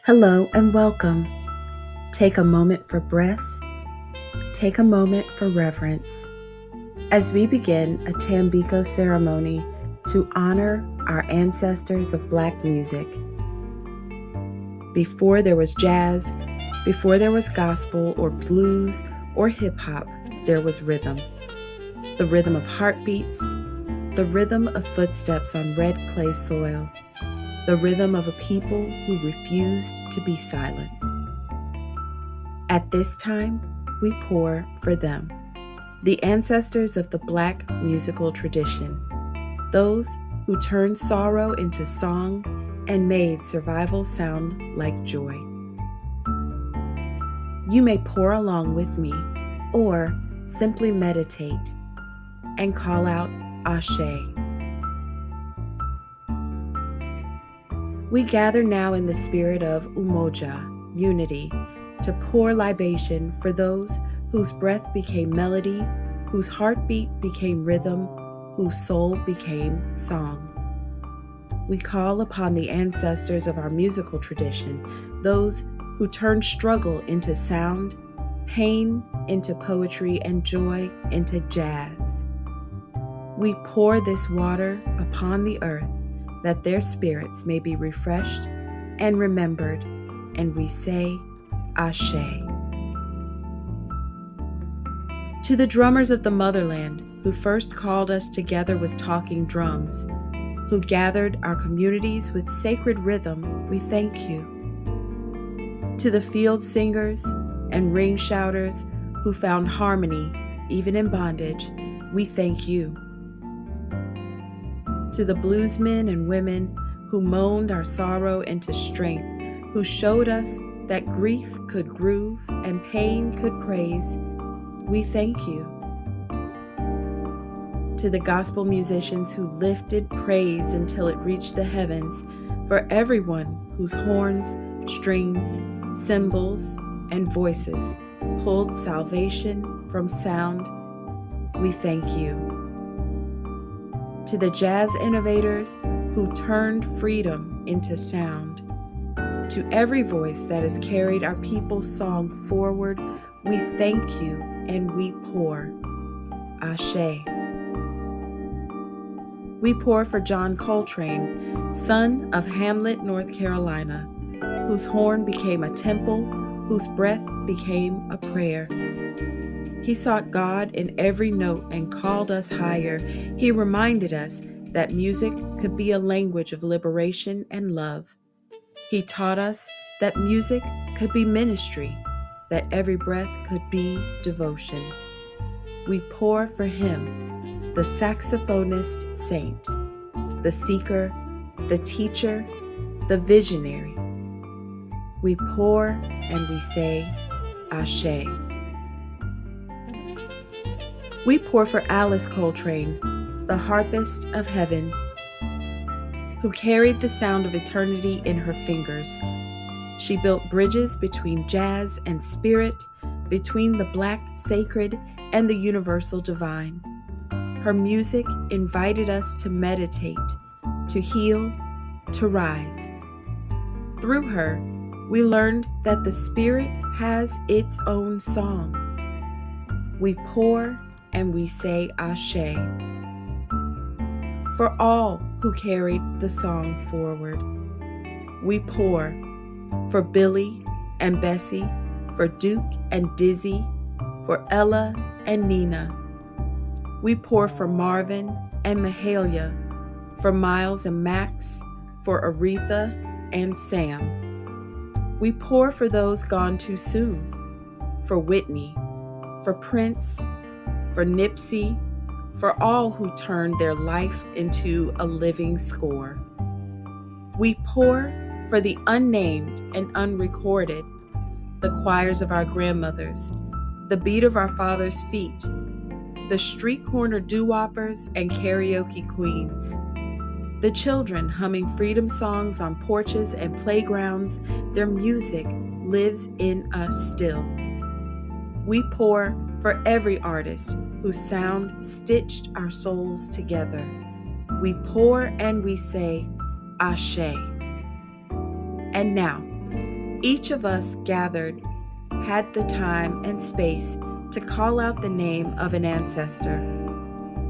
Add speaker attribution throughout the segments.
Speaker 1: Hello and welcome. Take a moment for breath. Take a moment for reverence. As we begin a Tambiko ceremony to honor our ancestors of Black music. Before there was jazz, before there was gospel or blues or hip-hop, there was rhythm. The rhythm of heartbeats, the rhythm of footsteps on red clay soil, the rhythm of a people who refused to be silenced. At this time, we pour for them, the ancestors of the Black musical tradition, those who turned sorrow into song and made survival sound like joy. You may pour along with me or simply meditate and call out Ashe. We gather now in the spirit of Umoja, unity, to pour libation for those whose breath became melody, whose heartbeat became rhythm, whose soul became song. We call upon the ancestors of our musical tradition, those who turned struggle into sound, pain into poetry, and joy into jazz. We pour this water upon the earth that their spirits may be refreshed and remembered, and we say, Ashe. To the drummers of the motherland who first called us together with talking drums, who gathered our communities with sacred rhythm, we thank you. To the field singers and ring shouters who found harmony even in bondage, we thank you. To the bluesmen and women who moaned our sorrow into strength, who showed us that grief could groove and pain could praise, we thank you. To the gospel musicians who lifted praise until it reached the heavens, for everyone whose horns, strings, cymbals, and voices pulled salvation from sound, we thank you. To the jazz innovators who turned freedom into sound, to every voice that has carried our people's song forward, we thank you and we pour. Ashe. We pour for John Coltrane, son of Hamlet, North Carolina, whose horn became a temple, whose breath became a prayer. He sought God in every note and called us higher. He reminded us that music could be a language of liberation and love. He taught us that music could be ministry, that every breath could be devotion. We pour for him, the saxophonist saint, the seeker, the teacher, the visionary. We pour and we say, Ashe. We pour for Alice Coltrane, the harpist of heaven, who carried the sound of eternity in her fingers. She built bridges between jazz and spirit, between the Black sacred and the universal divine. Her music invited us to meditate, to heal, to rise. Through her, we learned that the spirit has its own song. We pour and we say Ashe. For all who carried the song forward, we pour for Billy and Bessie, for Duke and Dizzy, for Ella and Nina. We pour for Marvin and Mahalia, for Miles and Max, for Aretha and Sam. We pour for those gone too soon, for Whitney, for Prince, for Nipsey, for all who turned their life into a living score. We pour for the unnamed and unrecorded, the choirs of our grandmothers, the beat of our fathers' feet, the street corner doo-woppers and karaoke queens, the children humming freedom songs on porches and playgrounds. Their music lives in us still. We pour for every artist whose sound stitched our souls together. We pour and we say, Ashe. And now, Each of us gathered had the time and space to call out the name of an ancestor,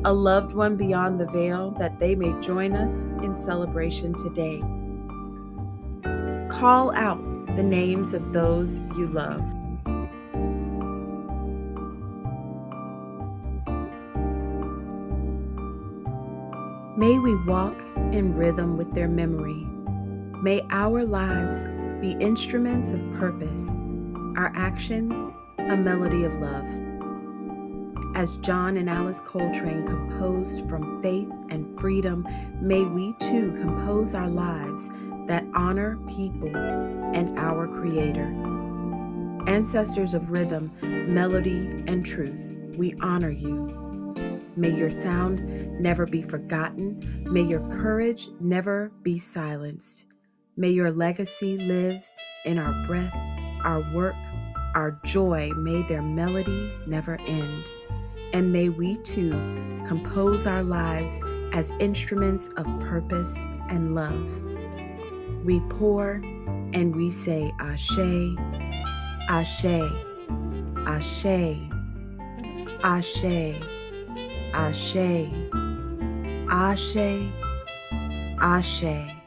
Speaker 1: a loved one beyond the veil, that they may join us in celebration today. Call out the names of those you love. May we walk in rhythm with their memory. May our lives be instruments of purpose, our actions a melody of love. As John and Alice Coltrane composed from faith and freedom, may we too compose our lives that honor people and our Creator. Ancestors of rhythm, melody, and truth, we honor you. May your sound never be forgotten. May your courage never be silenced. May your legacy live in our breath, our work, our joy. May their melody never end. And may we too compose our lives as instruments of purpose and love. We pour and we say Ashe, Ashe, Ashe, Ashe, Ashe, Ashe, Ashe.